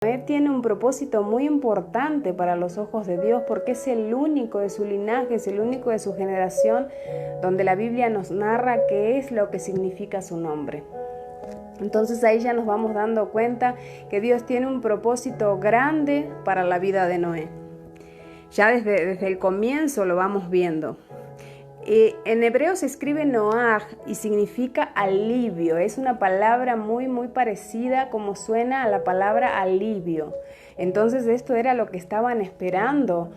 Noé tiene un propósito muy importante para los ojos de Dios porque es el único de su linaje, es el único de su generación donde la Biblia nos narra qué es lo que significa su nombre. Entonces ahí ya nos vamos dando cuenta que Dios tiene un propósito grande para la vida de Noé. Ya desde el comienzo lo vamos viendo. En hebreo se escribe Noaj y significa alivio. Es una palabra muy parecida como suena a la palabra alivio. Entonces esto era lo que estaban esperando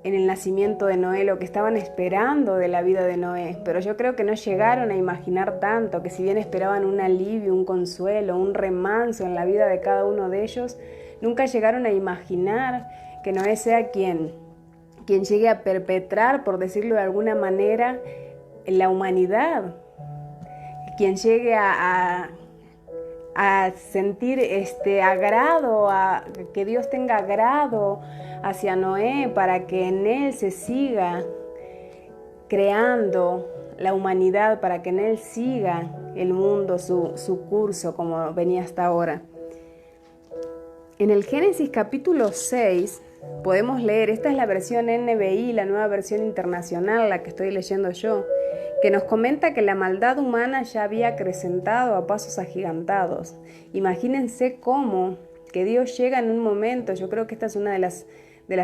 en el nacimiento de Noé, lo que estaban esperando de la vida de Noé. Pero yo creo que no llegaron a imaginar tanto, que si bien esperaban un alivio, un consuelo, un remanso en la vida de cada uno de ellos, nunca llegaron a imaginar que Noé sea quien llegue a perpetrar, por decirlo de alguna manera, la humanidad, quien llegue a sentir agrado, que Dios tenga agrado hacia Noé para que en él se siga creando la humanidad, para que en él siga el mundo su curso como venía hasta ahora. En el Génesis capítulo 6 podemos leer, esta es la versión NBI, la nueva versión internacional, la que estoy leyendo yo, que nos comenta que la maldad humana ya había acrecentado a pasos agigantados. Imagínense cómo que Dios llega en un momento, yo creo que esta es una de las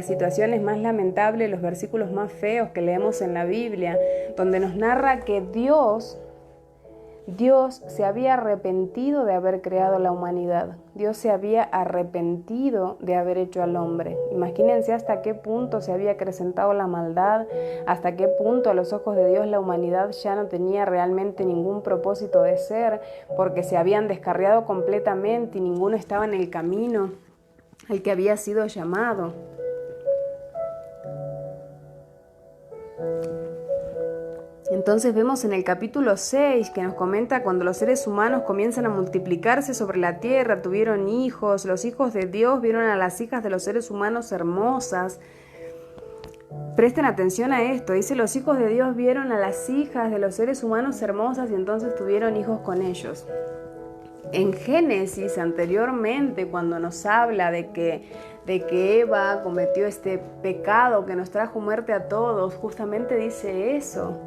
situaciones más lamentables, los versículos más feos que leemos en la Biblia, donde nos narra que Dios se había arrepentido de haber creado la humanidad. Dios se había arrepentido de haber hecho al hombre. Imagínense hasta qué punto se había acrecentado la maldad, hasta qué punto a los ojos de Dios la humanidad ya no tenía realmente ningún propósito de ser, porque se habían descarriado completamente y ninguno estaba en el camino al que había sido llamado. Entonces vemos en el capítulo 6 que nos comenta cuando los seres humanos comienzan a multiplicarse sobre la tierra, tuvieron hijos, los hijos de Dios vieron a las hijas de los seres humanos hermosas. Presten atención a esto, dice, los hijos de Dios vieron a las hijas de los seres humanos hermosas y entonces tuvieron hijos con ellos. En Génesis, anteriormente, cuando nos habla de que Eva cometió este pecado que nos trajo muerte a todos, justamente dice eso,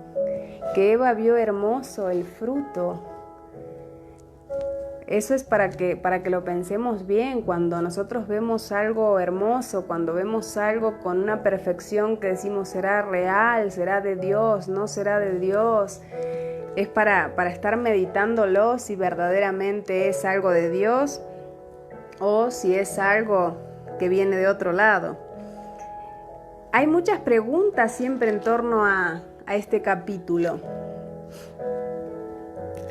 que Eva vio hermoso el fruto. Eso es para que lo pensemos bien. Cuando nosotros vemos algo hermoso, cuando vemos algo con una perfección que decimos será real, será de Dios, no será de Dios, es para estar meditándolo si verdaderamente es algo de Dios o si es algo que viene de otro lado. Hay muchas preguntas siempre en torno a este capítulo.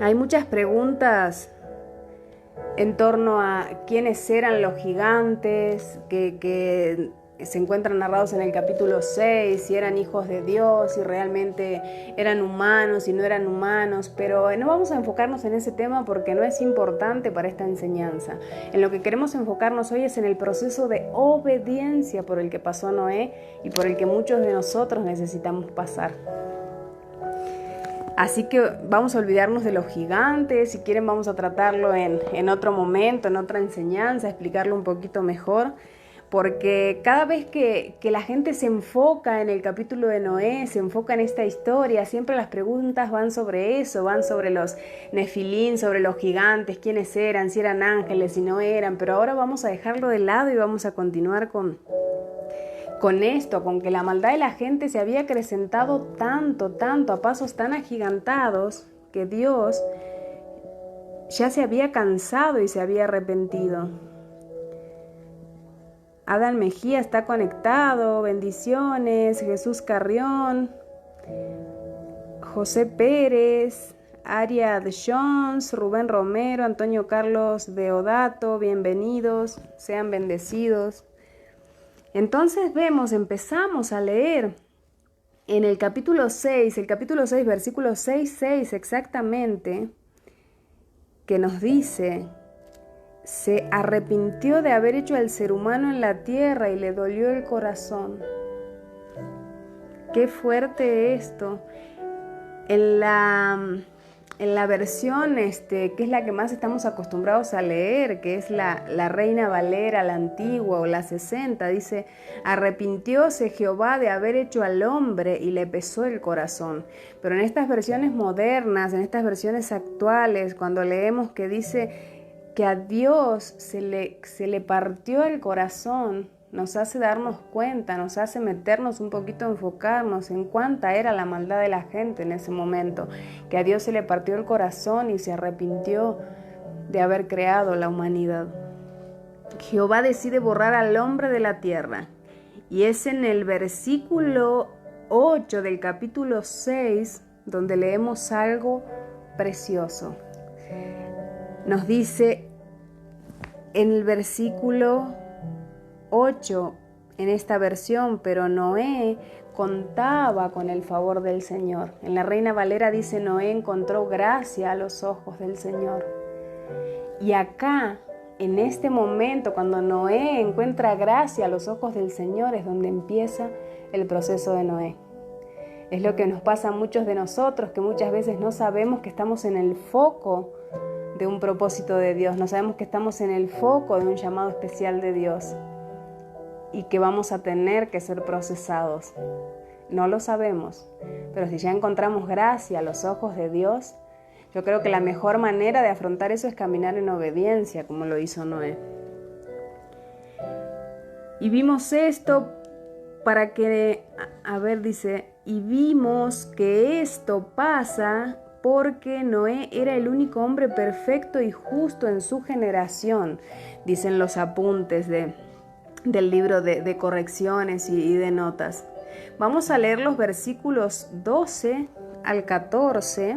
Hay muchas preguntas en torno a quiénes eran los gigantes que se encuentran narrados en el capítulo 6, si eran hijos de Dios, si realmente eran humanos, si no eran humanos, pero no vamos a enfocarnos en ese tema porque no es importante para esta enseñanza. En lo que queremos enfocarnos hoy es en el proceso de obediencia por el que pasó Noé y por el que muchos de nosotros necesitamos pasar. Así que vamos a olvidarnos de los gigantes, si quieren vamos a tratarlo en otro momento, en otra enseñanza, explicarlo un poquito mejor, porque cada vez que la gente se enfoca en el capítulo de Noé, se enfoca en esta historia, siempre las preguntas van sobre eso, van sobre los nefilín, sobre los gigantes, quiénes eran, si eran ángeles, si no eran, pero ahora vamos a dejarlo de lado y vamos a continuar con esto, con que la maldad de la gente se había acrecentado tanto, a pasos tan agigantados, que Dios ya se había cansado y se había arrepentido. Adán Mejía está conectado, bendiciones, Jesús Carrión, José Pérez, Aria de Jones, Rubén Romero, Antonio Carlos Deodato, bienvenidos, sean bendecidos. Entonces empezamos a leer en el capítulo 6, versículo 6 exactamente, que nos dice, se arrepintió de haber hecho al ser humano en la tierra y le dolió el corazón. Qué fuerte esto. En la en la versión que es la que más estamos acostumbrados a leer, que es la Reina Valera, la antigua o la 60, dice: arrepintióse Jehová de haber hecho al hombre y le pesó el corazón. Pero en estas versiones modernas, en estas versiones actuales, cuando leemos que dice que a Dios se le partió el corazón, nos hace darnos cuenta, nos hace meternos un poquito, enfocarnos en cuánta era la maldad de la gente en ese momento, que a Dios se le partió el corazón y se arrepintió de haber creado la humanidad. Jehová decide borrar al hombre de la tierra, y es en el versículo 8 del capítulo 6 donde leemos algo precioso. Nos dice en el versículo 8 en esta versión: pero Noé contaba con el favor del Señor. En la Reina Valera dice: Noé encontró gracia a los ojos del Señor. Y acá, en este momento, cuando Noé encuentra gracia a los ojos del Señor, es donde empieza el proceso de Noé. Es lo que nos pasa a muchos de nosotros, que muchas veces no sabemos que estamos en el foco de un propósito de Dios, no sabemos que estamos en el foco de un llamado especial de Dios y que vamos a tener que ser procesados. No lo sabemos, pero si ya encontramos gracia a los ojos de Dios, yo creo que la mejor manera de afrontar eso es caminar en obediencia, como lo hizo Noé. Y vimos esto para que, dice: y vimos que esto pasa porque Noé era el único hombre perfecto y justo en su generación, dicen los apuntes del libro de correcciones y de notas. Vamos a leer los versículos 12 al 14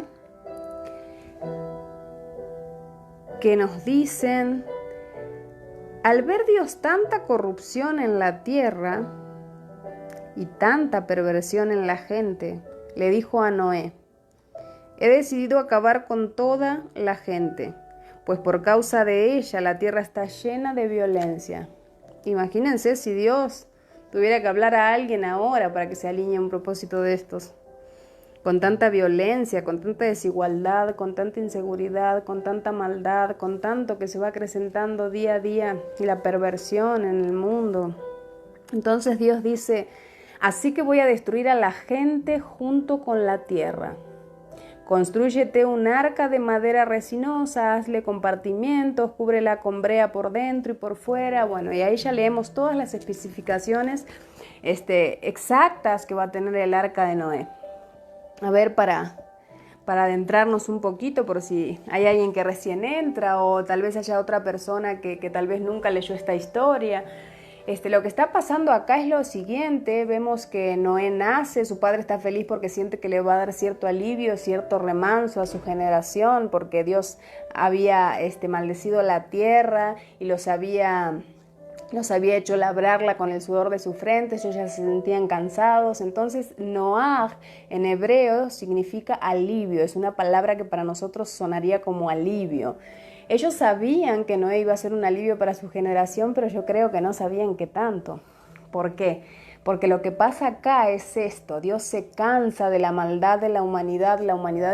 que nos dicen: al ver Dios tanta corrupción en la tierra y tanta perversión en la gente, le dijo a Noé: he decidido acabar con toda la gente, pues por causa de ella la tierra está llena de violencia. Imagínense si Dios tuviera que hablar a alguien ahora para que se alinee a un propósito de estos. Con tanta violencia, con tanta desigualdad, con tanta inseguridad, con tanta maldad, con tanto que se va acrecentando día a día y la perversión en el mundo. Entonces Dios dice: así que voy a destruir a la gente junto con la tierra. Constrúyete un arca de madera resinosa, hazle compartimientos, cúbrela con brea por dentro y por fuera. Bueno, y ahí ya leemos todas las especificaciones exactas que va a tener el arca de Noé. A ver, para adentrarnos un poquito, por si hay alguien que recién entra o tal vez haya otra persona que tal vez nunca leyó esta historia. Lo que está pasando acá es lo siguiente: vemos que Noé nace, su padre está feliz porque siente que le va a dar cierto alivio, cierto remanso a su generación, porque Dios había maldecido la tierra y los había hecho labrarla con el sudor de su frente, ellos ya se sentían cansados. Entonces Noaj en hebreo significa alivio, es una palabra que para nosotros sonaría como alivio. Ellos sabían que Noé iba a ser un alivio para su generación, pero yo creo que no sabían qué tanto. ¿Por qué? Porque lo que pasa acá es esto: Dios se cansa de la maldad de la humanidad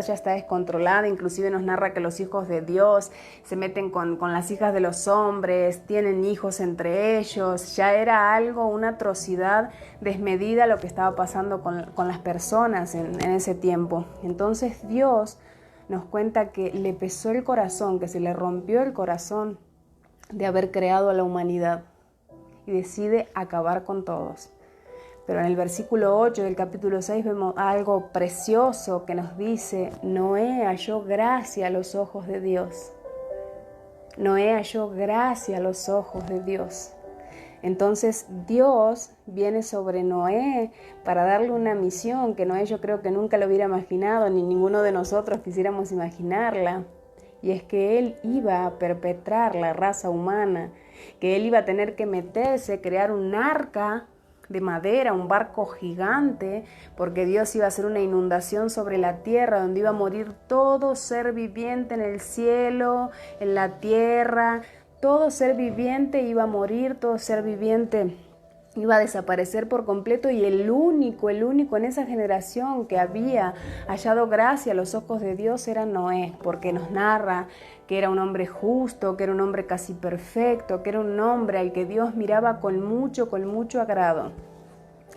ya está descontrolada, inclusive nos narra que los hijos de Dios se meten con las hijas de los hombres, tienen hijos entre ellos, ya era algo, una atrocidad desmedida lo que estaba pasando con las personas en ese tiempo. Entonces Dios nos cuenta que le pesó el corazón, que se le rompió el corazón de haber creado a la humanidad y decide acabar con todos. Pero en el versículo 8 del capítulo 6 vemos algo precioso que nos dice: Noé halló gracia a los ojos de Dios. Noé halló gracia a los ojos de Dios. Entonces Dios viene sobre Noé para darle una misión que Noé, yo creo que nunca lo hubiera imaginado, ni ninguno de nosotros quisiéramos imaginarla. Y es que él iba a perpetrar la raza humana, que él iba a tener que meterse, crear un arca de madera, un barco gigante, porque Dios iba a hacer una inundación sobre la tierra, donde iba a morir todo ser viviente en el cielo, en la tierra. Todo ser viviente iba a morir, todo ser viviente iba a desaparecer por completo, y el único en esa generación que había hallado gracia a los ojos de Dios era Noé, porque nos narra que era un hombre justo, que era un hombre casi perfecto, que era un hombre al que Dios miraba con mucho agrado.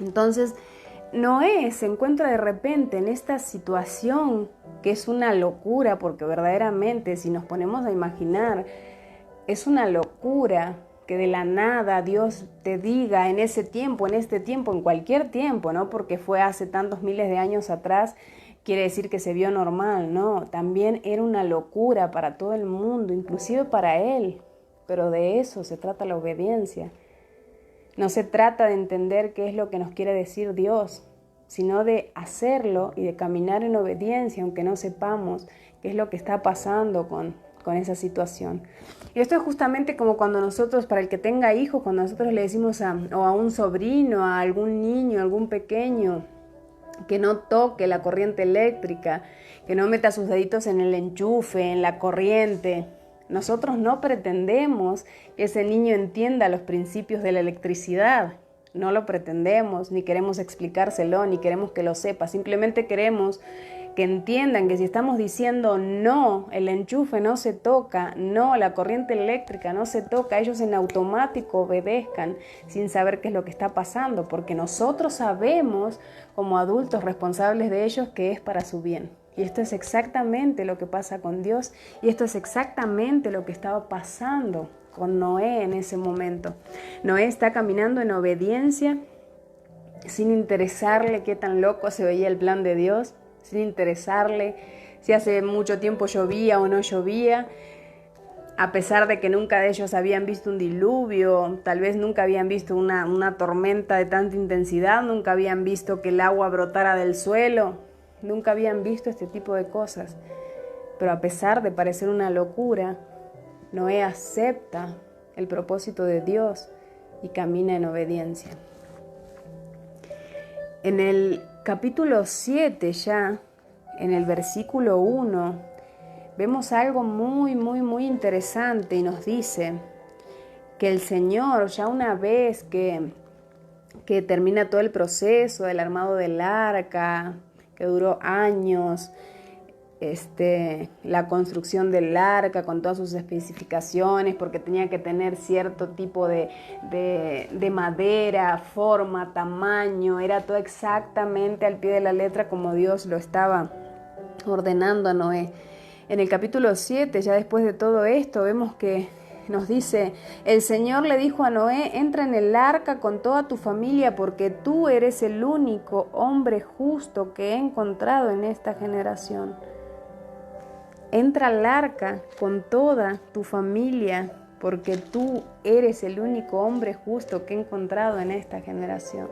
Entonces, Noé se encuentra de repente en esta situación que es una locura, porque verdaderamente, si nos ponemos a imaginar, es una locura que de la nada Dios te diga en ese tiempo, en este tiempo, en cualquier tiempo, no porque fue hace tantos miles de años atrás, quiere decir que se vio normal, no, también era una locura para todo el mundo, inclusive para él, pero de eso se trata la obediencia. No se trata de entender qué es lo que nos quiere decir Dios, sino de hacerlo y de caminar en obediencia, aunque no sepamos qué es lo que está pasando con esa situación. Y esto es justamente como cuando nosotros, para el que tenga hijos, cuando nosotros le decimos o a un sobrino, a algún niño, a algún pequeño, que no toque la corriente eléctrica, que no meta sus deditos en el enchufe, en la corriente. Nosotros no pretendemos que ese niño entienda los principios de la electricidad. No lo pretendemos, ni queremos explicárselo, ni queremos que lo sepa. Simplemente queremos que entiendan que si estamos diciendo no, el enchufe no se toca, no, la corriente eléctrica no se toca, ellos en automático obedezcan sin saber qué es lo que está pasando, porque nosotros sabemos como adultos responsables de ellos que es para su bien. Y esto es exactamente lo que pasa con Dios, y esto es exactamente lo que estaba pasando con Noé en ese momento. Noé está caminando en obediencia, sin interesarle qué tan loco se veía el plan de Dios, sin interesarle si hace mucho tiempo llovía o no llovía, a pesar de que nunca de ellos habían visto un diluvio, tal vez nunca habían visto una tormenta de tanta intensidad, nunca habían visto que el agua brotara del suelo, nunca habían visto este tipo de cosas. Pero a pesar de parecer una locura, Noé acepta el propósito de Dios y camina en obediencia. En el capítulo 7 ya, en el versículo 1, vemos algo muy interesante, y nos dice que el Señor, ya una vez que termina todo el proceso del armado del arca, que duró años, la construcción del arca con todas sus especificaciones, porque tenía que tener cierto tipo de madera, forma, tamaño, era todo exactamente al pie de la letra como Dios lo estaba ordenando a Noé. En el capítulo 7, ya después de todo esto, vemos que nos dice: el Señor le dijo a Noé, entra en el arca con toda tu familia, porque tú eres el único hombre justo que he encontrado en esta generación. Entra al arca con toda tu familia, porque tú eres el único hombre justo que he encontrado en esta generación.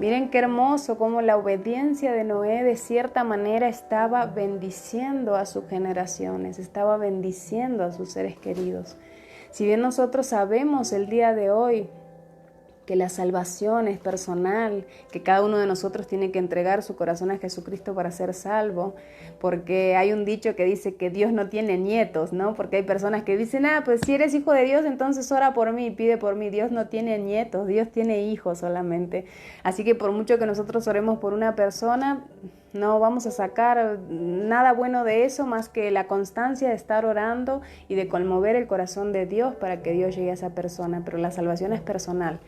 Miren qué hermoso cómo la obediencia de Noé de cierta manera estaba bendiciendo a sus generaciones, estaba bendiciendo a sus seres queridos. Si bien nosotros sabemos el día de hoy que la salvación es personal, que cada uno de nosotros tiene que entregar su corazón a Jesucristo para ser salvo, porque hay un dicho que dice que Dios no tiene nietos, ¿no? Porque hay personas que dicen, pues si eres hijo de Dios, entonces ora por mí, pide por mí. Dios no tiene nietos, Dios tiene hijos solamente. Así que por mucho que nosotros oremos por una persona, no vamos a sacar nada bueno de eso más que la constancia de estar orando y de conmover el corazón de Dios para que Dios llegue a esa persona, pero la salvación es personal.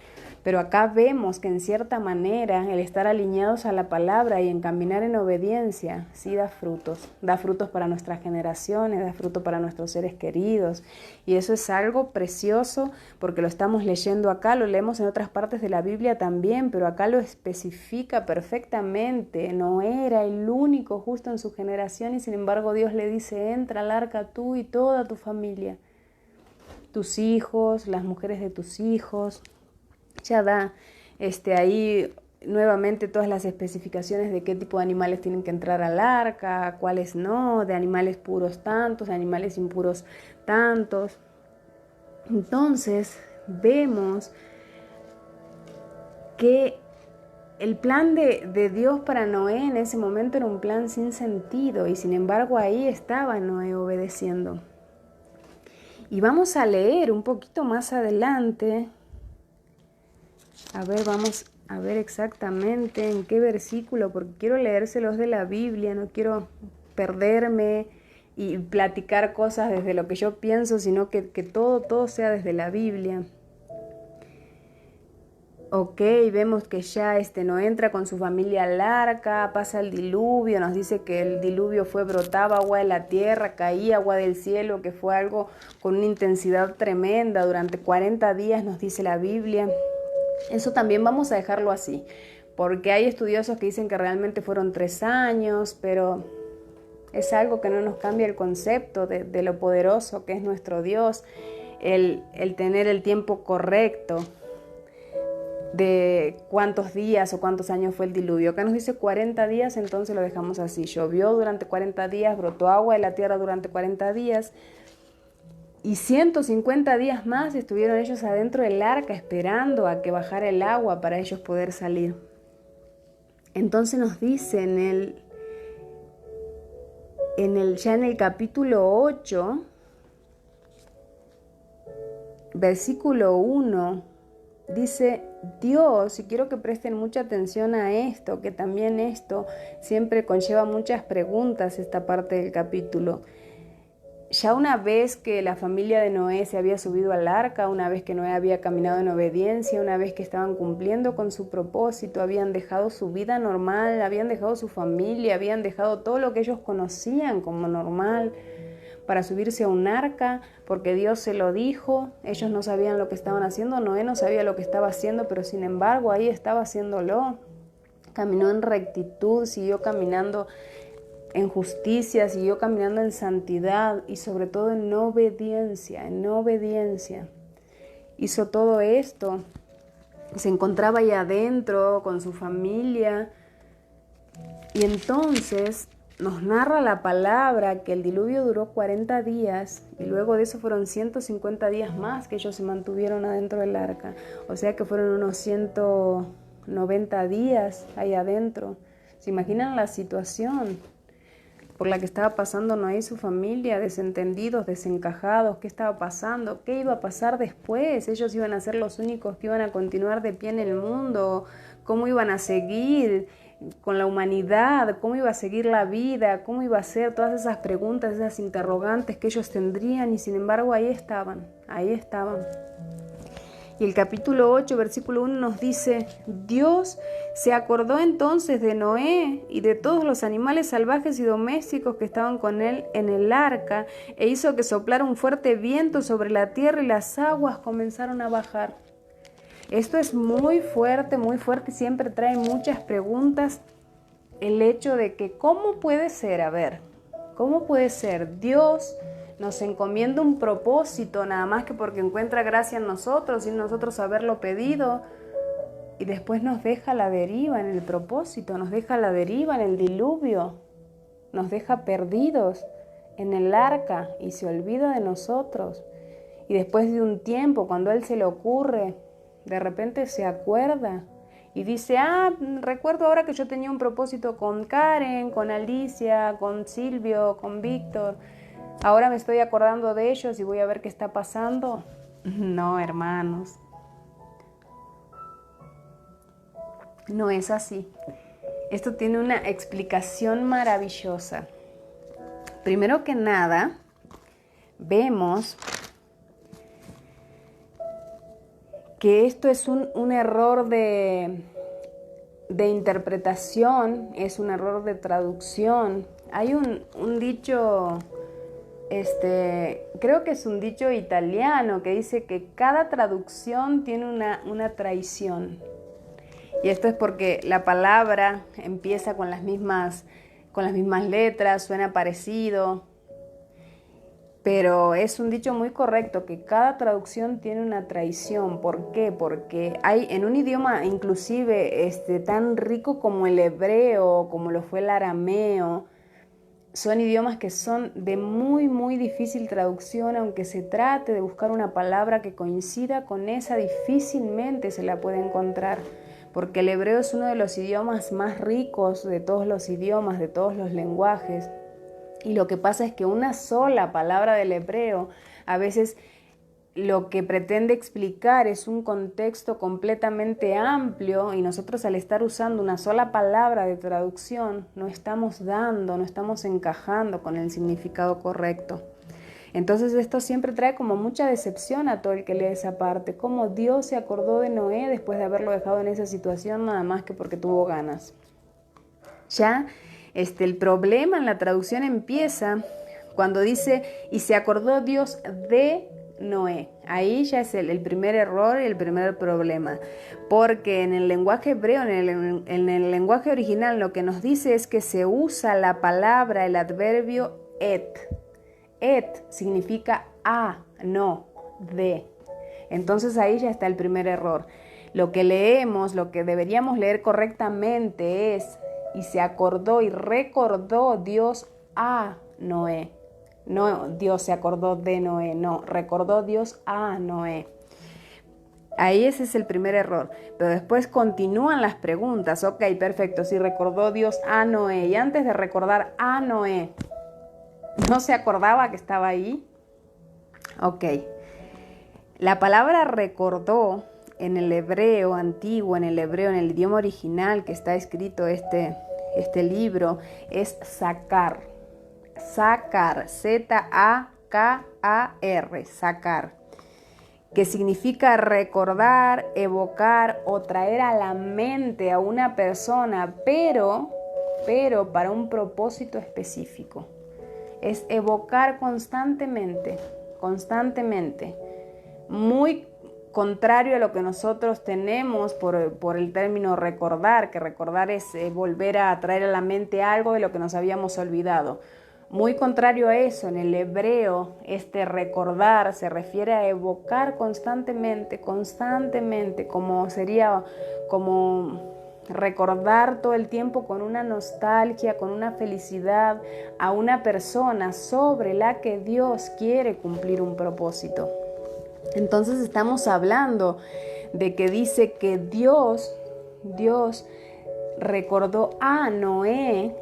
Pero acá vemos que en cierta manera el estar alineados a la palabra y en caminar en obediencia sí da frutos para nuestras generaciones, da fruto para nuestros seres queridos, y eso es algo precioso porque lo estamos leyendo acá, lo leemos en otras partes de la Biblia también, pero acá lo especifica perfectamente. Noé era el único justo en su generación y sin embargo Dios le dice: entra al arca tú y toda tu familia, tus hijos, las mujeres de tus hijos. Ya da ahí nuevamente todas las especificaciones de qué tipo de animales tienen que entrar al arca, cuáles no, de animales puros tantos, de animales impuros tantos. Entonces vemos que el plan de Dios para Noé en ese momento era un plan sin sentido, y sin embargo ahí estaba Noé obedeciendo. Y vamos a leer un poquito más adelante A ver, vamos a ver exactamente en qué versículo, porque quiero leérselos de la Biblia, no quiero perderme y platicar cosas desde lo que yo pienso, sino que todo sea desde la Biblia. Ok, vemos que ya no entra con su familia al arca, pasa el diluvio, nos dice que el diluvio brotaba agua de la tierra, caía agua del cielo, que fue algo con una intensidad tremenda durante 40 días, nos dice la Biblia. Eso también vamos a dejarlo así, porque hay estudiosos que dicen que realmente fueron 3 años, pero es algo que no nos cambia el concepto de lo poderoso que es nuestro Dios, el tener el tiempo correcto de cuántos días o cuántos años fue el diluvio. Acá nos dice 40 días, entonces lo dejamos así. Llovió durante 40 días, brotó agua de la tierra durante 40 días y 150 días más estuvieron ellos adentro del arca esperando a que bajara el agua para ellos poder salir. Entonces nos dice ya en el capítulo 8, versículo 1, dice Dios, y quiero que presten mucha atención a esto, que también esto siempre conlleva muchas preguntas, esta parte del capítulo. Ya una vez que la familia de Noé se había subido al arca, una vez que Noé había caminado en obediencia, una vez que estaban cumpliendo con su propósito, habían dejado su vida normal, habían dejado su familia, habían dejado todo lo que ellos conocían como normal para subirse a un arca, porque Dios se lo dijo. Ellos no sabían lo que estaban haciendo, Noé no sabía lo que estaba haciendo, pero sin embargo ahí estaba haciéndolo. Caminó en rectitud, siguió caminando en justicia, siguió caminando en santidad y sobre todo en obediencia, Hizo todo esto, se encontraba ahí adentro con su familia y entonces nos narra la palabra que el diluvio duró 40 días y luego de eso fueron 150 días más que ellos se mantuvieron adentro del arca. O sea que fueron unos 190 días ahí adentro. ¿Se imaginan la situación por la que estaba pasando Noé y su familia? Desentendidos, desencajados, ¿qué estaba pasando? ¿Qué iba a pasar después? Ellos iban a ser los únicos que iban a continuar de pie en el mundo. ¿Cómo iban a seguir con la humanidad? ¿Cómo iba a seguir la vida? ¿Cómo iba a ser? Todas esas preguntas, esas interrogantes que ellos tendrían y sin embargo ahí estaban. Y el capítulo 8, versículo 1 nos dice, Dios se acordó entonces de Noé y de todos los animales salvajes y domésticos que estaban con él en el arca e hizo que soplara un fuerte viento sobre la tierra y las aguas comenzaron a bajar. Esto es muy fuerte, siempre trae muchas preguntas. El hecho de que, ¿cómo puede ser? ¿Cómo puede ser? Dios nos encomienda un propósito, nada más que porque encuentra gracia en nosotros, sin nosotros haberlo pedido, y después nos deja a la deriva en el propósito, nos deja a la deriva en el diluvio, nos deja perdidos en el arca y se olvida de nosotros. Y después de un tiempo, cuando a Él se le ocurre, de repente se acuerda y dice, recuerdo ahora que yo tenía un propósito con Karen, con Alicia, con Silvio, con Víctor. Ahora me estoy acordando de ellos y voy a ver qué está pasando. No, hermanos. No es así. Esto tiene una explicación maravillosa. Primero que nada, vemos que esto es un error de interpretación, es un error de traducción. Hay un dicho, creo que es un dicho italiano que dice que cada traducción tiene una traición. Y esto es porque la palabra empieza con las mismas letras, suena parecido. Pero es un dicho muy correcto que cada traducción tiene una traición. ¿Por qué? Porque hay en un idioma inclusive tan rico como el hebreo, como lo fue el arameo, son idiomas que son de muy difícil traducción, aunque se trate de buscar una palabra que coincida con esa, difícilmente se la puede encontrar, porque el hebreo es uno de los idiomas más ricos de todos los idiomas, de todos los lenguajes. Y lo que pasa es que una sola palabra del hebreo a veces lo que pretende explicar es un contexto completamente amplio y nosotros al estar usando una sola palabra de traducción no estamos encajando con el significado correcto. Entonces esto siempre trae como mucha decepción a todo el que lee esa parte, cómo Dios se acordó de Noé después de haberlo dejado en esa situación nada más que porque tuvo ganas. Ya el problema en la traducción empieza cuando dice, y se acordó Dios de Noé. Ahí ya es el primer error y el primer problema, porque en el lenguaje hebreo, en el lenguaje original, lo que nos dice es que se usa la palabra, el adverbio et. Et significa a, no, de. Entonces ahí ya está el primer error. Lo que leemos, lo que deberíamos leer correctamente es, y se acordó y recordó Dios a Noé. No, Dios se acordó de Noé, no, recordó Dios a Noé. Ahí ese es el primer error, pero después continúan las preguntas. Ok, perfecto, si recordó Dios a Noé, y antes de recordar a Noé, ¿no se acordaba que estaba ahí? Ok, la palabra recordó en el hebreo antiguo, en el idioma original que está escrito este libro, es sacar. Sacar, Z-A-K-A-R, sacar, que significa recordar, evocar o traer a la mente a una persona, pero para un propósito específico. Es evocar constantemente, muy contrario a lo que nosotros tenemos por el término recordar, que recordar es volver a traer a la mente algo de lo que nos habíamos olvidado. Muy contrario a eso, en el hebreo, recordar se refiere a evocar constantemente, como sería como recordar todo el tiempo con una nostalgia, con una felicidad a una persona sobre la que Dios quiere cumplir un propósito. Entonces estamos hablando de que dice que Dios recordó a Noé.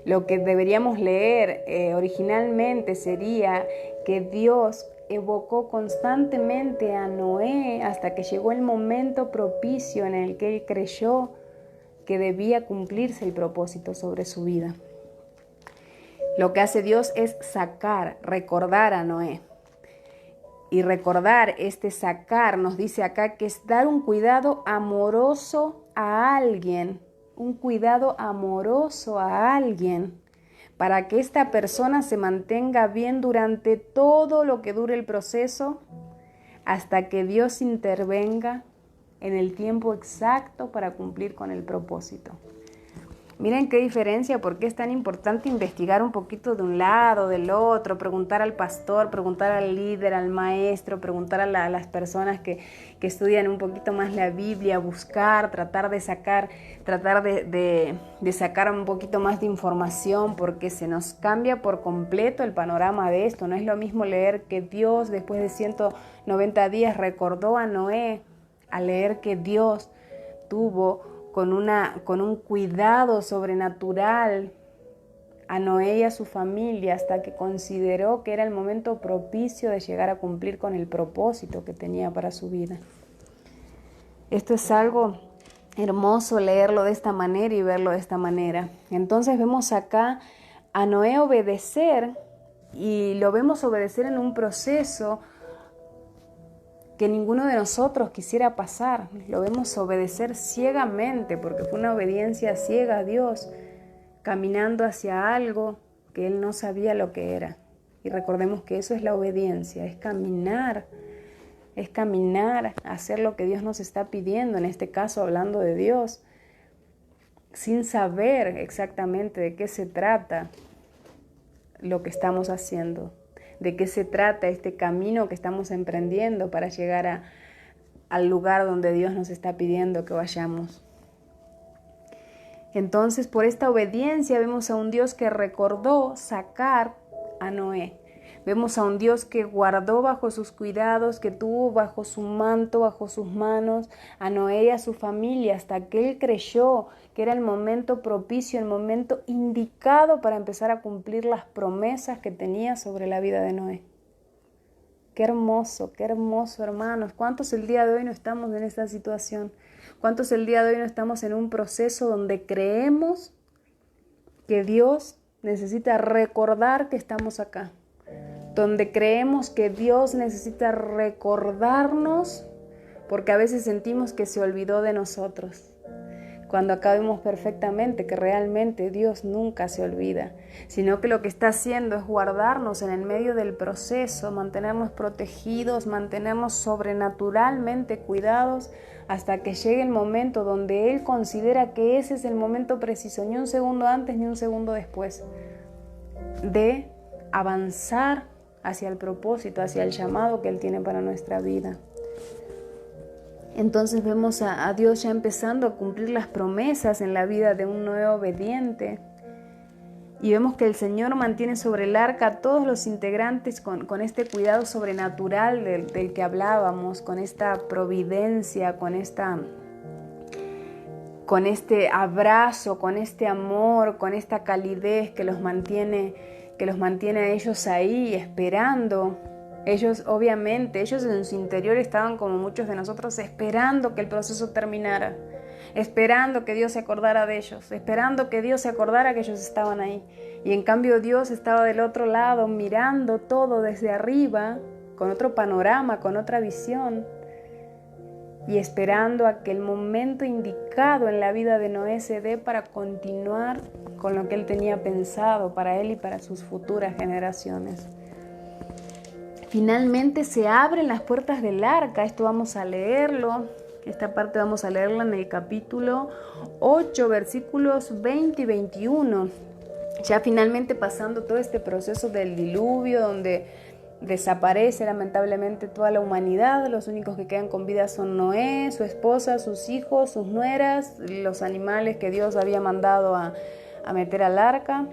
Lo que deberíamos leer originalmente sería que Dios evocó constantemente a Noé hasta que llegó el momento propicio en el que él creyó que debía cumplirse el propósito sobre su vida. Lo que hace Dios es recordar a Noé. Y recordar, sacar, nos dice acá que es dar un cuidado amoroso a alguien, para que esta persona se mantenga bien durante todo lo que dure el proceso, hasta que Dios intervenga en el tiempo exacto para cumplir con el propósito. Miren qué diferencia, por qué es tan importante investigar un poquito de un lado, del otro, preguntar al pastor, preguntar al líder, al maestro, preguntar a las personas que estudian un poquito más la Biblia, buscar, tratar de sacar un poquito más de información, porque se nos cambia por completo el panorama de esto. No es lo mismo leer que Dios después de 190 días recordó a Noé, a leer que Dios tuvo con un cuidado sobrenatural a Noé y a su familia hasta que consideró que era el momento propicio de llegar a cumplir con el propósito que tenía para su vida. Esto es algo hermoso leerlo de esta manera y verlo de esta manera. Entonces vemos acá a Noé obedecer, y lo vemos obedecer en un proceso que ninguno de nosotros quisiera pasar. Lo vemos obedecer ciegamente, porque fue una obediencia ciega a Dios, caminando hacia algo que él no sabía lo que era. Y recordemos que eso es la obediencia, es caminar, a hacer lo que Dios nos está pidiendo, en este caso hablando de Dios, sin saber exactamente de qué se trata lo que estamos haciendo, de qué se trata este camino que estamos emprendiendo para llegar al lugar donde Dios nos está pidiendo que vayamos. Entonces, por esta obediencia vemos a un Dios que recordó sacar a Noé. Vemos a un Dios que guardó bajo sus cuidados, que tuvo bajo su manto, bajo sus manos, a Noé y a su familia, hasta que él creyó que era el momento propicio, el momento indicado para empezar a cumplir las promesas que tenía sobre la vida de Noé. Qué hermoso, hermanos. ¿Cuántos el día de hoy no estamos en esta situación? ¿Cuántos el día de hoy no estamos en un proceso donde creemos que Dios necesita recordar que estamos acá? Donde creemos que Dios necesita recordarnos porque a veces sentimos que se olvidó de nosotros. Cuando acá vemos perfectamente que realmente Dios nunca se olvida, sino que lo que está haciendo es guardarnos en el medio del proceso, mantenernos protegidos, mantenernos sobrenaturalmente cuidados hasta que llegue el momento donde Él considera que ese es el momento preciso, ni un segundo antes ni un segundo después, de avanzar hacia el propósito, hacia el llamado que Él tiene para nuestra vida. Entonces vemos a Dios ya empezando a cumplir las promesas en la vida de un Noé obediente. Y vemos que el Señor mantiene sobre el arca a todos los integrantes con este cuidado sobrenatural del que hablábamos, con esta providencia, con este abrazo, con este amor, con esta calidez que los mantiene a ellos ahí esperando. Ellos en su interior estaban como muchos de nosotros esperando que el proceso terminara, esperando que Dios se acordara de ellos, esperando que Dios se acordara que ellos estaban ahí. Y en cambio Dios estaba del otro lado mirando todo desde arriba, con otro panorama, con otra visión, y esperando a que el momento indicado en la vida de Noé se dé para continuar con lo que él tenía pensado para él y para sus futuras generaciones. Finalmente se abren las puertas del arca. Esto vamos a leerlo. Esta parte vamos a leerla en el capítulo 8, versículos 20 y 21. Ya finalmente pasando todo este proceso del diluvio, donde desaparece lamentablemente toda la humanidad. Los únicos que quedan con vida son Noé, su esposa, sus hijos, sus nueras, los animales que Dios había mandado a meter al arca.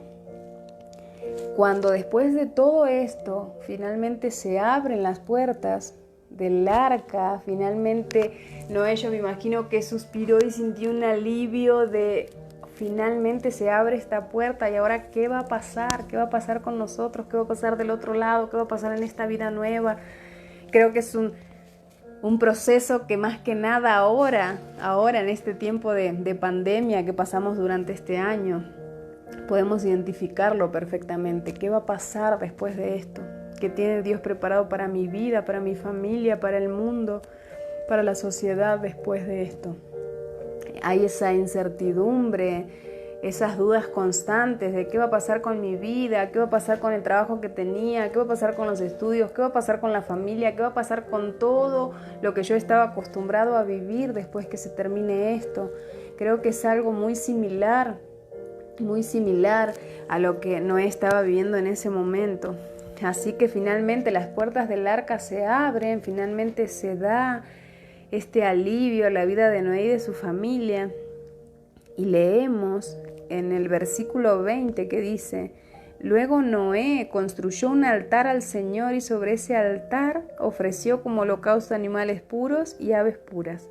Cuando después de todo esto finalmente se abren las puertas del arca, finalmente Noé, yo me imagino que suspiró y sintió un alivio de finalmente se abre esta puerta y ahora ¿qué va a pasar? ¿Qué va a pasar con nosotros? ¿Qué va a pasar del otro lado? ¿Qué va a pasar en esta vida nueva? Creo que es un proceso que más que nada ahora en este tiempo de pandemia que pasamos durante este año, podemos identificarlo perfectamente. ¿Qué va a pasar después de esto? ¿Qué tiene Dios preparado para mi vida, para mi familia, para el mundo, para la sociedad después de esto? Hay esa incertidumbre, esas dudas constantes de qué va a pasar con mi vida, qué va a pasar con el trabajo que tenía, qué va a pasar con los estudios, qué va a pasar con la familia, qué va a pasar con todo lo que yo estaba acostumbrado a vivir después que se termine esto. Creo que es algo muy similar a lo que Noé estaba viviendo en ese momento. Así que finalmente las puertas del arca se abren, finalmente se da este alivio a la vida de Noé y de su familia. Y leemos en el versículo 20 que dice: luego Noé construyó un altar al Señor y sobre ese altar ofreció como holocausto animales puros y aves puras.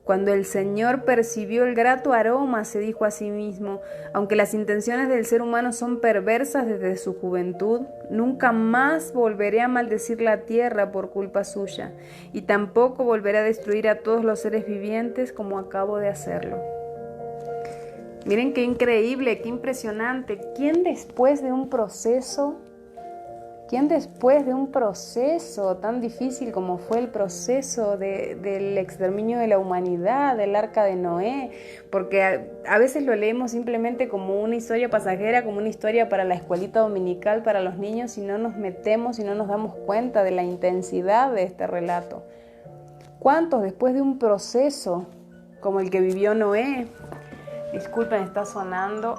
Cuando el Señor percibió el grato aroma, se dijo a sí mismo: aunque las intenciones del ser humano son perversas desde su juventud, nunca más volveré a maldecir la tierra por culpa suya, y tampoco volveré a destruir a todos los seres vivientes como acabo de hacerlo. Miren qué increíble, qué impresionante. ¿Quién después de un proceso tan difícil como fue el proceso del exterminio de la humanidad, del arca de Noé? Porque a veces lo leemos simplemente como una historia pasajera, como una historia para la escuelita dominical, para los niños, y no nos metemos y no nos damos cuenta de la intensidad de este relato. ¿Cuántos después de un proceso como el que vivió Noé? Disculpen, está sonando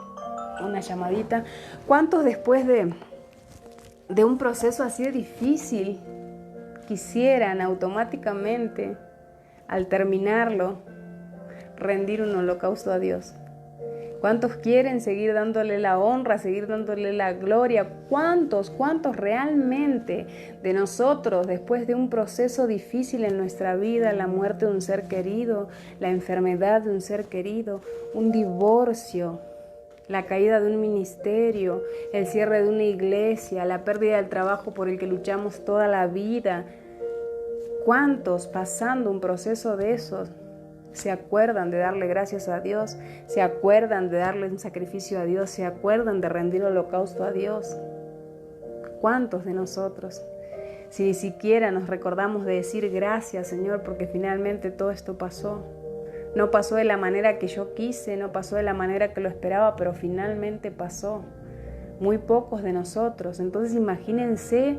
una llamadita. ¿Cuántos después de un proceso así de difícil quisieran automáticamente, al terminarlo, rendir un holocausto a Dios? ¿Cuántos quieren seguir dándole la honra, seguir dándole la gloria? ¿Cuántos realmente de nosotros, después de un proceso difícil en nuestra vida, la muerte de un ser querido, la enfermedad de un ser querido, un divorcio, la caída de un ministerio, el cierre de una iglesia, la pérdida del trabajo por el que luchamos toda la vida. ¿Cuántos pasando un proceso de esos se acuerdan de darle gracias a Dios? ¿Se acuerdan de darle un sacrificio a Dios? ¿Se acuerdan de rendir holocausto a Dios? ¿Cuántos de nosotros? Si ni siquiera nos recordamos de decir gracias, Señor, porque finalmente todo esto pasó. No pasó de la manera que yo quise, no pasó de la manera que lo esperaba, pero finalmente pasó. Muy pocos de nosotros. Entonces imagínense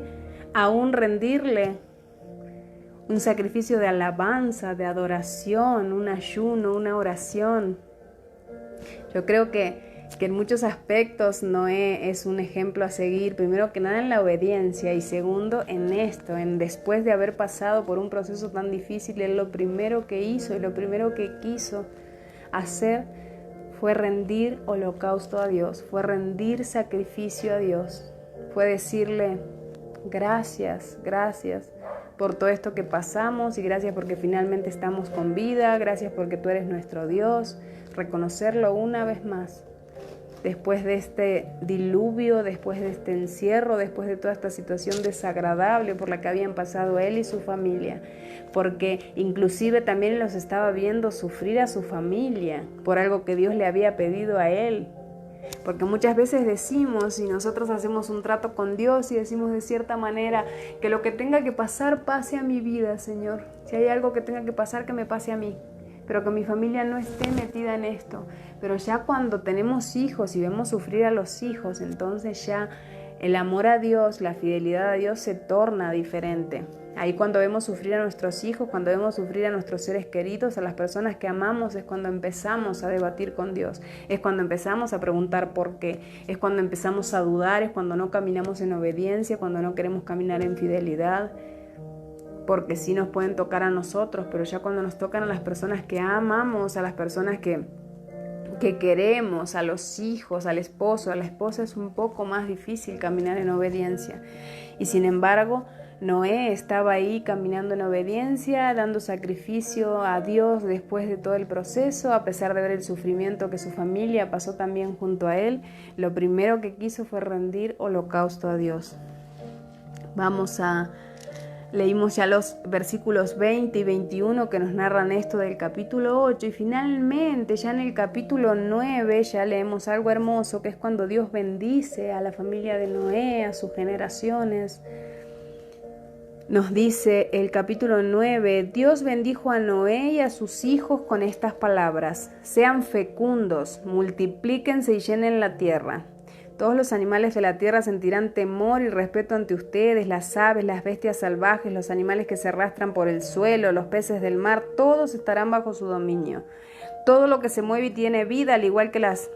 aún rendirle un sacrificio de alabanza, de adoración, un ayuno, una oración. Yo creo que en muchos aspectos Noé es un ejemplo a seguir, primero que nada en la obediencia y segundo en esto, en después de haber pasado por un proceso tan difícil, él lo primero que hizo y lo primero que quiso hacer fue rendir holocausto a Dios, fue rendir sacrificio a Dios, fue decirle gracias, gracias por todo esto que pasamos y gracias porque finalmente estamos con vida, gracias porque tú eres nuestro Dios, reconocerlo una vez más. Después de este diluvio, después de este encierro, después de toda esta situación desagradable por la que habían pasado él y su familia, porque inclusive también los estaba viendo sufrir a su familia por algo que Dios le había pedido a él. Porque muchas veces decimos, y nosotros hacemos un trato con Dios y decimos de cierta manera que lo que tenga que pasar pase a mi vida, Señor. Si hay algo que tenga que pasar, que me pase a mí, pero que mi familia no esté metida en esto. Pero ya cuando tenemos hijos y vemos sufrir a los hijos, entonces ya el amor a Dios, la fidelidad a Dios se torna diferente. Ahí cuando vemos sufrir a nuestros hijos, cuando vemos sufrir a nuestros seres queridos, a las personas que amamos, es cuando empezamos a debatir con Dios, es cuando empezamos a preguntar por qué, es cuando empezamos a dudar, es cuando no caminamos en obediencia, cuando no queremos caminar en fidelidad, porque sí nos pueden tocar a nosotros, pero ya cuando nos tocan a las personas que amamos, a las personas que queremos, a los hijos, al esposo, a la esposa, es un poco más difícil caminar en obediencia. Y sin embargo, Noé estaba ahí caminando en obediencia, dando sacrificio a Dios después de todo el proceso, a pesar de ver el sufrimiento que su familia pasó también junto a él. Lo primero que quiso fue rendir holocausto a Dios. Leímos ya los versículos 20 y 21 que nos narran esto del capítulo 8 y finalmente ya en el capítulo 9 ya leemos algo hermoso que es cuando Dios bendice a la familia de Noé, a sus generaciones. Nos dice el capítulo 9, Dios bendijo a Noé y a sus hijos con estas palabras: sean fecundos, multiplíquense y llenen la tierra. Todos los animales de la tierra sentirán temor y respeto ante ustedes, las aves, las bestias salvajes, los animales que se arrastran por el suelo, los peces del mar, todos estarán bajo su dominio. Todo lo que se mueve y tiene vida, al igual que las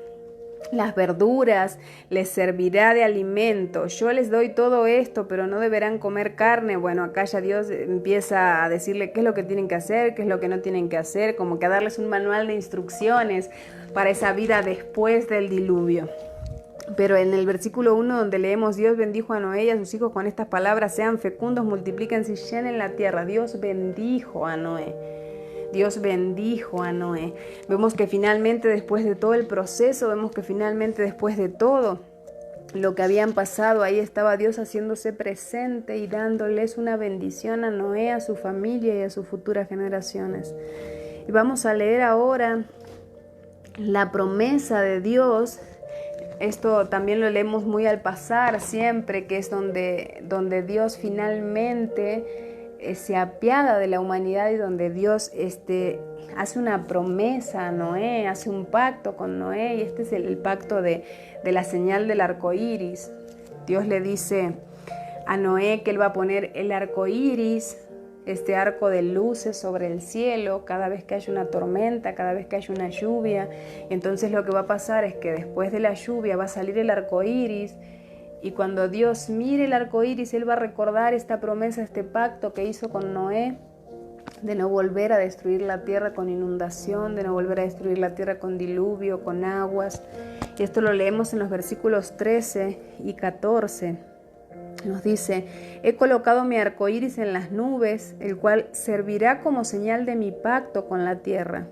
verduras, les servirá de alimento. Yo les doy todo esto, pero no deberán comer carne. Bueno, acá ya Dios empieza a decirle qué es lo que tienen que hacer, qué es lo que no tienen que hacer, como que a darles un manual de instrucciones para esa vida después del diluvio. Pero en el versículo 1 donde leemos Dios bendijo a Noé y a sus hijos con estas palabras: sean fecundos, multiplíquense y llenen la tierra. Dios bendijo a Noé. Dios bendijo a Noé. Vemos que finalmente después de todo el proceso, vemos que finalmente después de todo lo que habían pasado, ahí estaba Dios haciéndose presente y dándoles una bendición a Noé, a su familia y a sus futuras generaciones. Y vamos a leer ahora la promesa de Dios. Esto también lo leemos muy al pasar siempre, que es donde Dios finalmente se apiada de la humanidad y donde Dios hace una promesa a Noé, hace un pacto con Noé, y este es el pacto de la señal del arco iris. Dios le dice a Noé que él va a poner el arco iris, este arco de luces sobre el cielo cada vez que haya una tormenta, cada vez que haya una lluvia. Y entonces lo que va a pasar es que después de la lluvia va a salir el arco iris, y cuando Dios mire el arco iris, él va a recordar esta promesa, este pacto que hizo con Noé, de no volver a destruir la tierra con inundación, de no volver a destruir la tierra con diluvio, con aguas. Y esto lo leemos en los versículos 13 y 14. Nos dice: he colocado mi arco iris en las nubes, el cual servirá como señal de mi pacto con la tierra.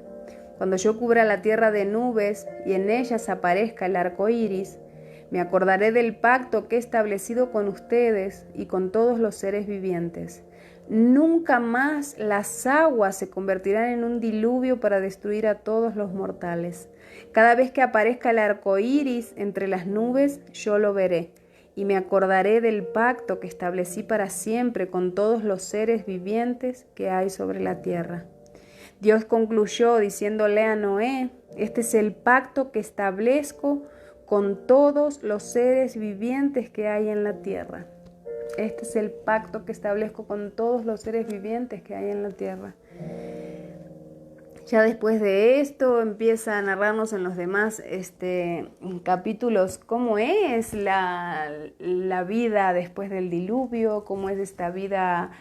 Cuando yo cubra la tierra de nubes y en ellas aparezca el arco iris, me acordaré del pacto que he establecido con ustedes y con todos los seres vivientes. Nunca más las aguas se convertirán en un diluvio para destruir a todos los mortales. Cada vez que aparezca el arco iris entre las nubes, yo lo veré y me acordaré del pacto que establecí para siempre con todos los seres vivientes que hay sobre la tierra. Dios concluyó diciéndole a Noé: este es el pacto que establezco con todos los seres vivientes que hay en la tierra. Este es el pacto que establezco con todos los seres vivientes que hay en la tierra. Ya después de esto empieza a narrarnos en los demás capítulos cómo es la vida después del diluvio, cómo es esta vida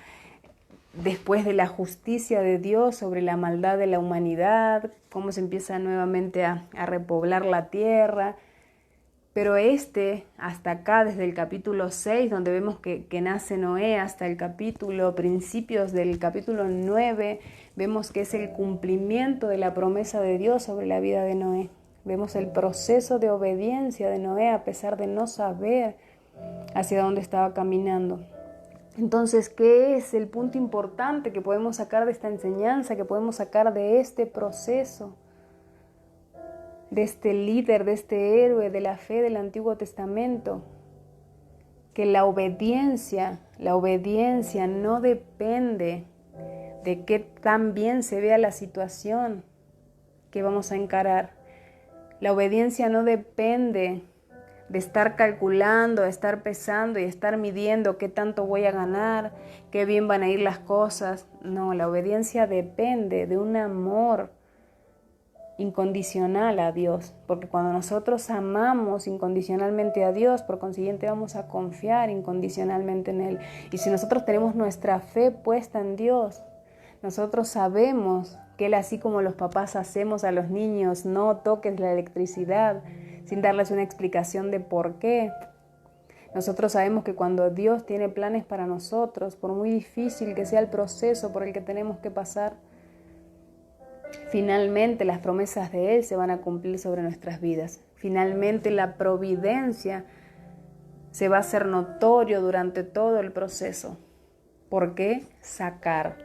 después de la justicia de Dios sobre la maldad de la humanidad, cómo se empieza nuevamente a repoblar la tierra. Pero hasta acá, desde el capítulo 6, donde vemos que nace Noé, hasta el principios del capítulo 9, vemos que es el cumplimiento de la promesa de Dios sobre la vida de Noé. Vemos el proceso de obediencia de Noé a pesar de no saber hacia dónde estaba caminando. Entonces, ¿qué es el punto importante que podemos sacar de esta enseñanza, que podemos sacar de este proceso? De este líder, de este héroe de la fe del Antiguo Testamento, que la obediencia no depende de qué tan bien se vea la situación que vamos a encarar. La obediencia no depende de estar calculando, de estar pesando y estar midiendo qué tanto voy a ganar, qué bien van a ir las cosas. No, la obediencia depende de un amor incondicional a Dios, porque cuando nosotros amamos incondicionalmente a Dios, por consiguiente vamos a confiar incondicionalmente en Él. Y si nosotros tenemos nuestra fe puesta en Dios, nosotros sabemos que Él, así como los papás hacemos a los niños, no toques la electricidad sin darles una explicación de por qué. Nosotros sabemos que cuando Dios tiene planes para nosotros, por muy difícil que sea el proceso por el que tenemos que pasar, finalmente las promesas de Él se van a cumplir sobre nuestras vidas. Finalmente la providencia se va a hacer notorio durante todo el proceso. ¿Por qué?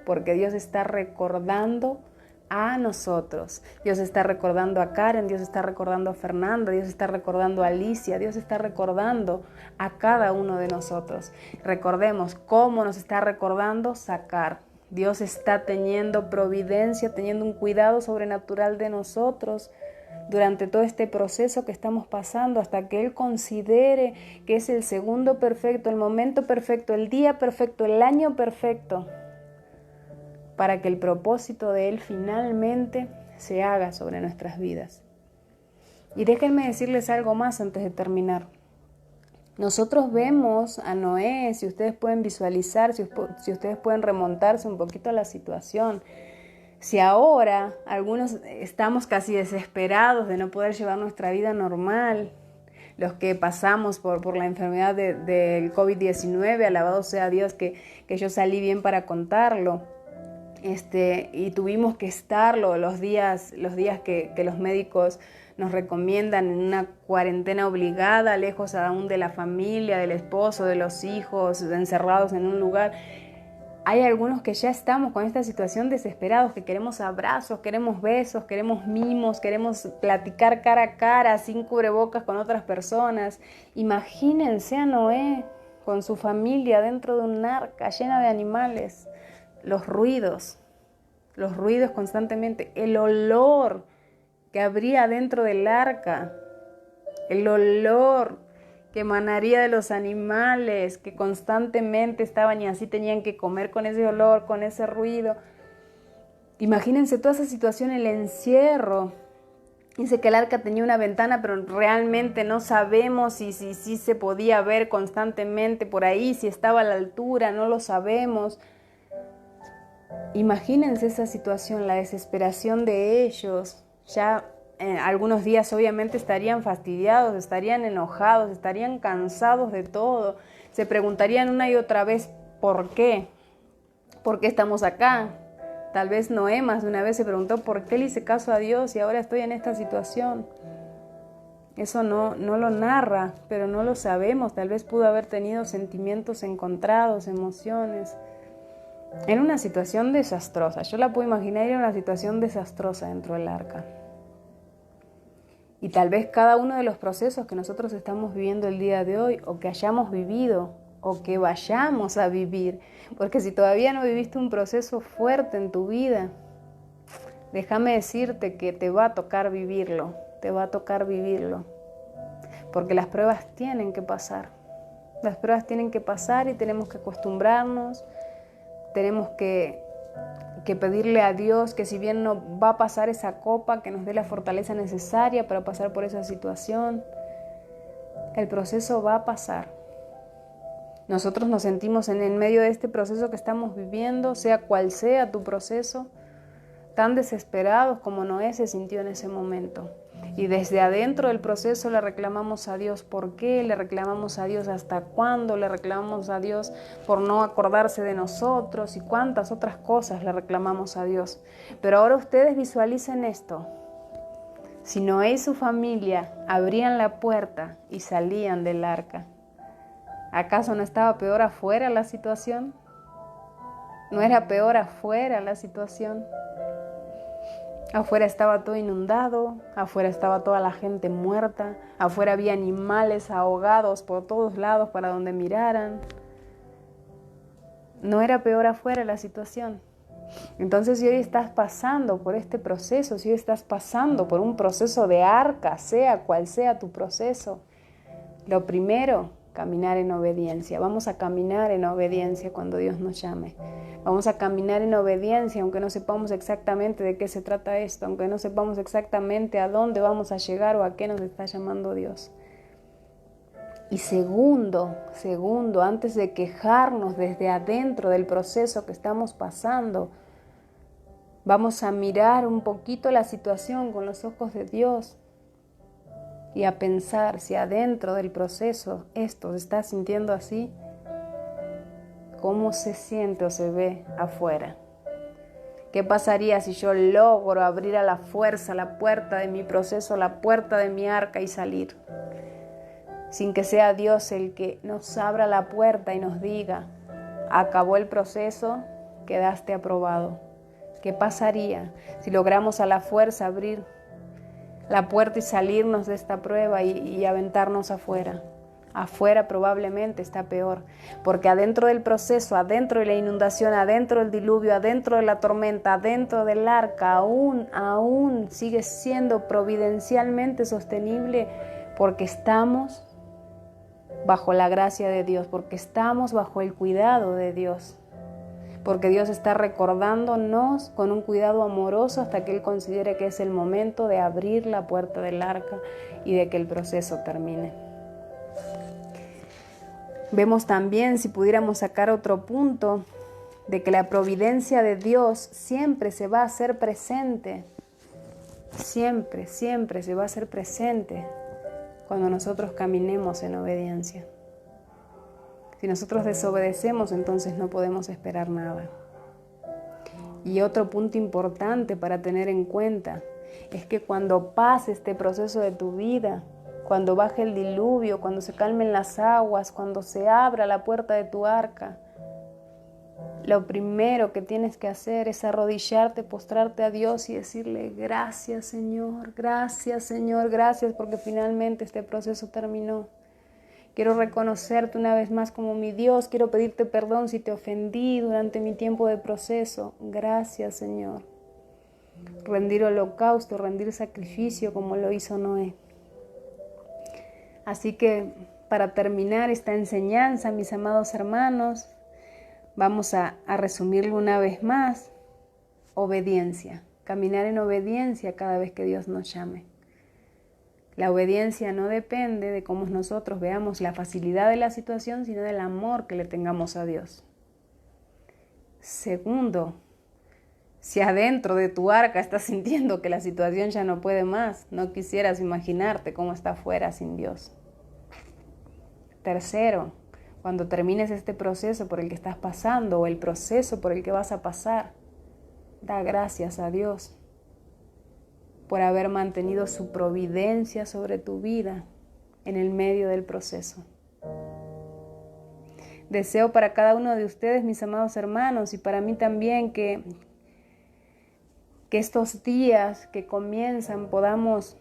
Porque Dios está recordando a nosotros. Dios está recordando a Karen, Dios está recordando a Fernanda, Dios está recordando a Alicia, Dios está recordando a cada uno de nosotros. Recordemos cómo nos está recordando sacar. Dios está teniendo providencia, teniendo un cuidado sobrenatural de nosotros durante todo este proceso que estamos pasando, hasta que Él considere que es el segundo perfecto, el momento perfecto, el día perfecto, el año perfecto, para que el propósito de Él finalmente se haga sobre nuestras vidas. Y déjenme decirles algo más antes de terminar. Nosotros vemos a Noé, si ustedes pueden visualizar, si ustedes pueden remontarse un poquito a la situación. Si ahora algunos estamos casi desesperados de no poder llevar nuestra vida normal, los que pasamos por la enfermedad del COVID-19, alabado sea Dios que yo salí bien para contarlo, y tuvimos que estarlo los días que los médicos nos recomiendan en una cuarentena obligada, lejos aún de la familia, del esposo, de los hijos, encerrados en un lugar. Hay algunos que ya estamos con esta situación desesperados, que queremos abrazos, queremos besos, queremos mimos, queremos platicar cara a cara, sin cubrebocas con otras personas. Imagínense a Noé con su familia dentro de un arca llena de animales, los ruidos constantemente, el olor que habría dentro del arca, el olor que emanaría de los animales que constantemente estaban y así tenían que comer con ese olor, con ese ruido. Imagínense toda esa situación, el encierro. Dice que el arca tenía una ventana, pero realmente no sabemos si se podía ver constantemente por ahí, si estaba a la altura, no lo sabemos. Imagínense esa situación, la desesperación de ellos. Ya algunos días obviamente estarían fastidiados, estarían enojados, estarían cansados de todo. Se preguntarían una y otra vez, ¿por qué? ¿Por qué estamos acá? Tal vez Noé más de una vez se preguntó por qué le hice caso a Dios y ahora estoy en esta situación. Eso no lo narra, pero no lo sabemos. Tal vez pudo haber tenido sentimientos encontrados, emociones. Era una situación desastrosa. Yo la puedo imaginar, era una situación desastrosa dentro del arca. Y tal vez cada uno de los procesos que nosotros estamos viviendo el día de hoy, o que hayamos vivido, o que vayamos a vivir, porque si todavía no viviste un proceso fuerte en tu vida, déjame decirte que te va a tocar vivirlo, porque las pruebas tienen que pasar. Las pruebas tienen que pasar y tenemos que acostumbrarnos, tenemos que pedirle a Dios que si bien no va a pasar esa copa, que nos dé la fortaleza necesaria para pasar por esa situación. El proceso va a pasar. Nosotros nos sentimos en medio de este proceso que estamos viviendo, sea cual sea tu proceso, tan desesperados como Noé se sintió en ese momento. Y desde adentro del proceso le reclamamos a Dios por qué, le reclamamos a Dios hasta cuándo, le reclamamos a Dios por no acordarse de nosotros y cuántas otras cosas le reclamamos a Dios. Pero ahora ustedes visualicen esto. Si Noé y su familia abrían la puerta y salían del arca, ¿acaso no estaba peor afuera la situación? ¿No era peor afuera la situación? Afuera estaba todo inundado, afuera estaba toda la gente muerta, afuera había animales ahogados por todos lados para donde miraran. ¿No era peor afuera la situación? Entonces, si hoy estás pasando por este proceso, si hoy estás pasando por un proceso de arca, sea cual sea tu proceso, lo primero, caminar en obediencia. Vamos a caminar en obediencia cuando Dios nos llame. Vamos a caminar en obediencia, aunque no sepamos exactamente de qué se trata esto, aunque no sepamos exactamente a dónde vamos a llegar o a qué nos está llamando Dios. Y segundo, antes de quejarnos desde adentro del proceso que estamos pasando, vamos a mirar un poquito la situación con los ojos de Dios y a pensar si adentro del proceso esto se está sintiendo así, ¿cómo se siente o se ve afuera? ¿Qué pasaría si yo logro abrir a la fuerza la puerta de mi proceso, la puerta de mi arca y salir? Sin que sea Dios el que nos abra la puerta y nos diga, acabó el proceso, quedaste aprobado. ¿Qué pasaría si logramos a la fuerza abrir la puerta y salirnos de esta prueba y aventarnos afuera? Afuera probablemente está peor, porque adentro del proceso, adentro de la inundación, adentro del diluvio, adentro de la tormenta, adentro del arca, aún sigue siendo providencialmente sostenible, porque estamos bajo la gracia de Dios, porque estamos bajo el cuidado de Dios, porque Dios está recordándonos con un cuidado amoroso hasta que Él considere que es el momento de abrir la puerta del arca y de que el proceso termine. Vemos también, si pudiéramos sacar otro punto, de que la providencia de Dios siempre se va a hacer presente, siempre se va a hacer presente cuando nosotros caminemos en obediencia. Si nosotros desobedecemos, entonces no podemos esperar nada. Y otro punto importante para tener en cuenta es que cuando pase este proceso de tu vida, cuando baje el diluvio, cuando se calmen las aguas, cuando se abra la puerta de tu arca, lo primero que tienes que hacer es arrodillarte, postrarte a Dios y decirle, gracias Señor, gracias porque finalmente este proceso terminó. Quiero reconocerte una vez más como mi Dios, quiero pedirte perdón si te ofendí durante mi tiempo de proceso. Gracias Señor. Rendir holocausto, rendir sacrificio como lo hizo Noé. Así que para terminar esta enseñanza, mis amados hermanos, vamos a resumirlo una vez más. Obediencia, caminar en obediencia cada vez que Dios nos llame. La obediencia no depende de cómo nosotros veamos la facilidad de la situación, sino del amor que le tengamos a Dios. Segundo, si adentro de tu arca estás sintiendo que la situación ya no puede más, no quisieras imaginarte cómo está afuera sin Dios. Tercero, cuando termines este proceso por el que estás pasando o el proceso por el que vas a pasar, Da gracias a Dios por haber mantenido su providencia sobre tu vida en el medio del proceso. Deseo para cada uno de ustedes, mis amados hermanos, y para mí también, que estos días que comienzan podamos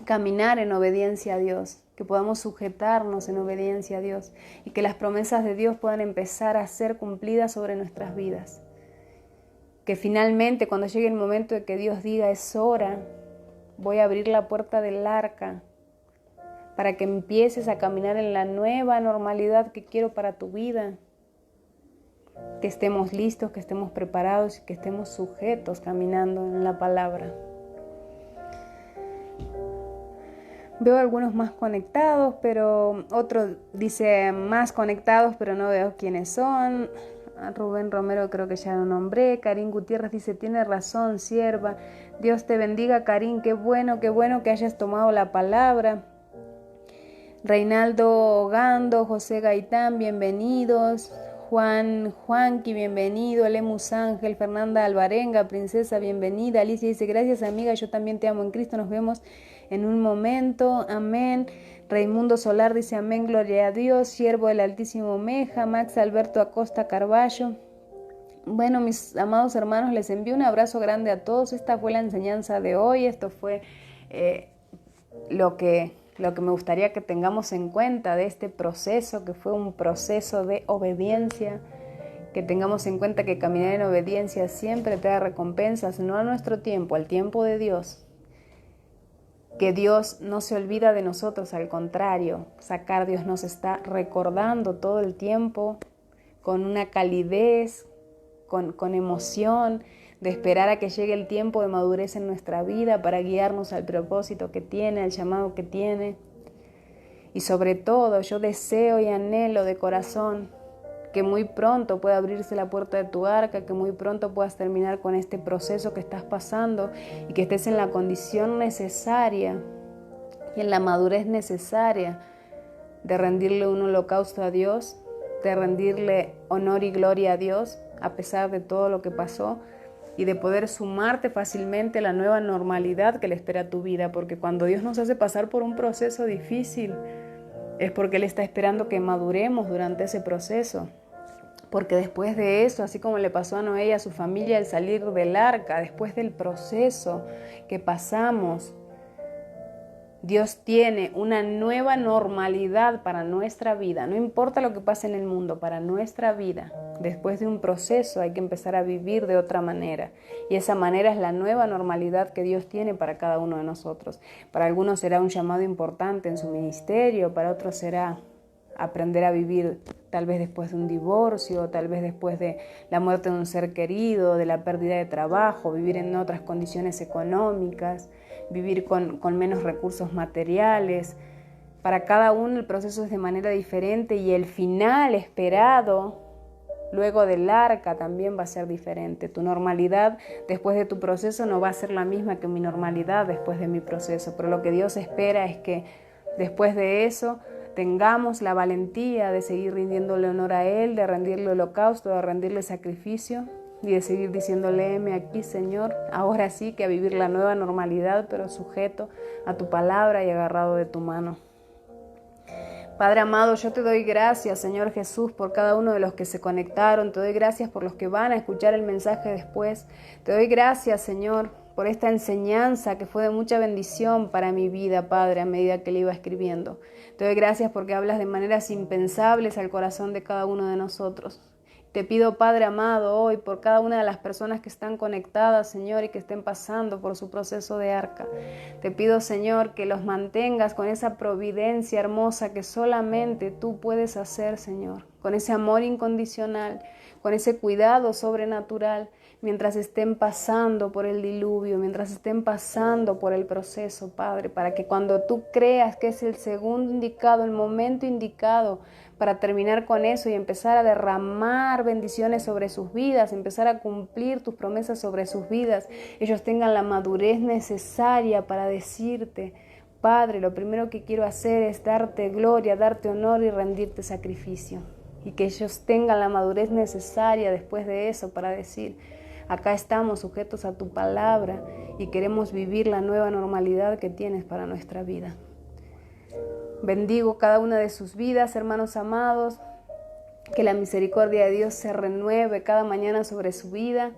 caminar en obediencia a Dios, que podamos sujetarnos en obediencia a Dios y que las promesas de Dios puedan empezar a ser cumplidas sobre nuestras vidas. Que finalmente, cuando llegue el momento de que Dios diga es hora, voy a abrir la puerta del arca para que empieces a caminar en la nueva normalidad que quiero para tu vida. Que estemos listos, que estemos preparados y que estemos sujetos caminando en la palabra. Veo algunos más conectados, pero otros dice más conectados, pero no veo quiénes son. Rubén Romero creo que ya lo nombré. Karin Gutiérrez dice, tiene razón, sierva. Dios te bendiga, Karin. Qué bueno que hayas tomado la palabra. Reinaldo Gando, José Gaitán, bienvenidos. Juanqui, bienvenido. Lemus Ángel, Fernanda Alvarenga, princesa, bienvenida. Alicia dice, gracias amiga, yo también te amo en Cristo. Nos vemos en un momento, amén. Raimundo Solar dice, amén, gloria a Dios. Siervo del Altísimo Meja. Max Alberto Acosta Carballo. Bueno, mis amados hermanos, les envío un abrazo grande a todos. Esta fue la enseñanza de hoy. Esto fue lo que me gustaría que tengamos en cuenta de este proceso, que fue un proceso de obediencia. Que tengamos en cuenta que caminar en obediencia siempre trae recompensas, no a nuestro tiempo, al tiempo de Dios. Que Dios no se olvida de nosotros, al contrario, Dios nos está recordando todo el tiempo con una calidez, con emoción, de esperar a que llegue el tiempo de madurez en nuestra vida para guiarnos al propósito que tiene, al llamado que tiene. Y sobre todo, yo deseo y anhelo de corazón que muy pronto pueda abrirse la puerta de tu arca, que muy pronto puedas terminar con este proceso que estás pasando y que estés en la condición necesaria y en la madurez necesaria de rendirle un holocausto a Dios, de rendirle honor y gloria a Dios a pesar de todo lo que pasó y de poder sumarte fácilmente a la nueva normalidad que le espera a tu vida, porque cuando Dios nos hace pasar por un proceso difícil es porque Él está esperando que maduremos durante ese proceso. Porque después de eso, así como le pasó a Noé y a su familia al salir del arca, después del proceso que pasamos, Dios tiene una nueva normalidad para nuestra vida. No importa lo que pase en el mundo, para nuestra vida. Después de un proceso hay que empezar a vivir de otra manera. Y esa manera es la nueva normalidad que Dios tiene para cada uno de nosotros. Para algunos será un llamado importante en su ministerio, para otros será aprender a vivir tal vez después de un divorcio, tal vez después de la muerte de un ser querido, de la pérdida de trabajo, vivir en otras condiciones económicas, vivir con menos recursos materiales. Para cada uno el proceso es de manera diferente y el final esperado luego del arca también va a ser diferente. Tu normalidad después de tu proceso no va a ser la misma que mi normalidad después de mi proceso, pero lo que Dios espera es que después de eso tengamos la valentía de seguir rindiéndole honor a Él, de rendirle holocausto, de rendirle sacrificio y de seguir diciéndole, heme aquí, Señor, ahora sí que a vivir la nueva normalidad, pero sujeto a tu palabra y agarrado de tu mano. Padre amado, yo te doy gracias, Señor Jesús, por cada uno de los que se conectaron. Te doy gracias por los que van a escuchar el mensaje después. Te doy gracias, Señor, por esta enseñanza que fue de mucha bendición para mi vida, Padre, a medida que le iba escribiendo. Te doy gracias porque hablas de maneras impensables al corazón de cada uno de nosotros. Te pido, Padre amado, hoy por cada una de las personas que están conectadas, Señor, y que estén pasando por su proceso de arca. Te pido, Señor, que los mantengas con esa providencia hermosa que solamente tú puedes hacer, Señor, con ese amor incondicional, con ese cuidado sobrenatural, mientras estén pasando por el diluvio, mientras estén pasando por el proceso, Padre, para que cuando tú creas que es el segundo indicado, el momento indicado para terminar con eso y empezar a derramar bendiciones sobre sus vidas, empezar a cumplir tus promesas sobre sus vidas, ellos tengan la madurez necesaria para decirte, Padre, lo primero que quiero hacer es darte gloria, darte honor y rendirte sacrificio. Y que ellos tengan la madurez necesaria después de eso para decir, Acá estamos sujetos a tu palabra y queremos vivir la nueva normalidad que tienes para nuestra vida. Bendigo cada una de sus vidas, hermanos amados, que la misericordia de Dios se renueve cada mañana sobre su vida.